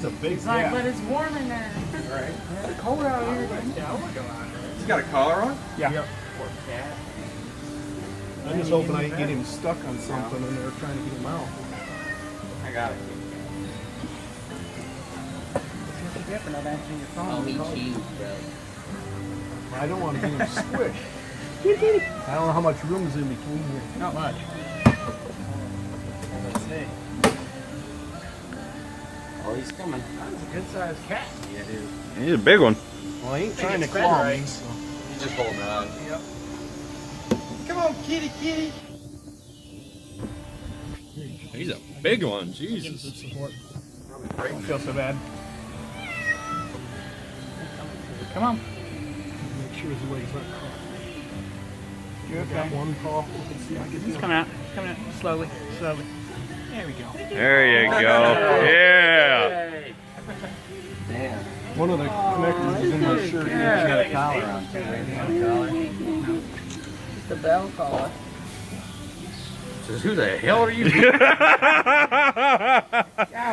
He's a big He's like, cat. but it's warm in there. Right. It's cold out here. Yeah, I would go out there. He's got a collar on? Yeah. Poor cat. I'm just hoping I can get him stuck on something and they're trying to get him out. I got it. It's different of answering your phone. Oh, he's huge, bro. I don't want to get him squished. I don't know how much room is in between here. Not much. Let's see. Oh, he's coming. That's a good sized cat. Yeah, it is. He's a big one. Well, he ain't trying to it's fed claw right. me. So. He's just holding on. Yep. Come on, kitty, kitty. He's a big one. Give him Jesus. some support. I don't feel so bad. Come on. Make sure his legs aren't crossed. You're I got okay. one paw. Let's see if I get He's the coming out. He's coming out. Slowly. Slowly. There we go. There you go. Yeah. Hey. Damn. One of the connectors is in my shirt. Yeah. He's got a collar on too, right? He's got a collar. Just a bell collar. Says, who the hell are you? God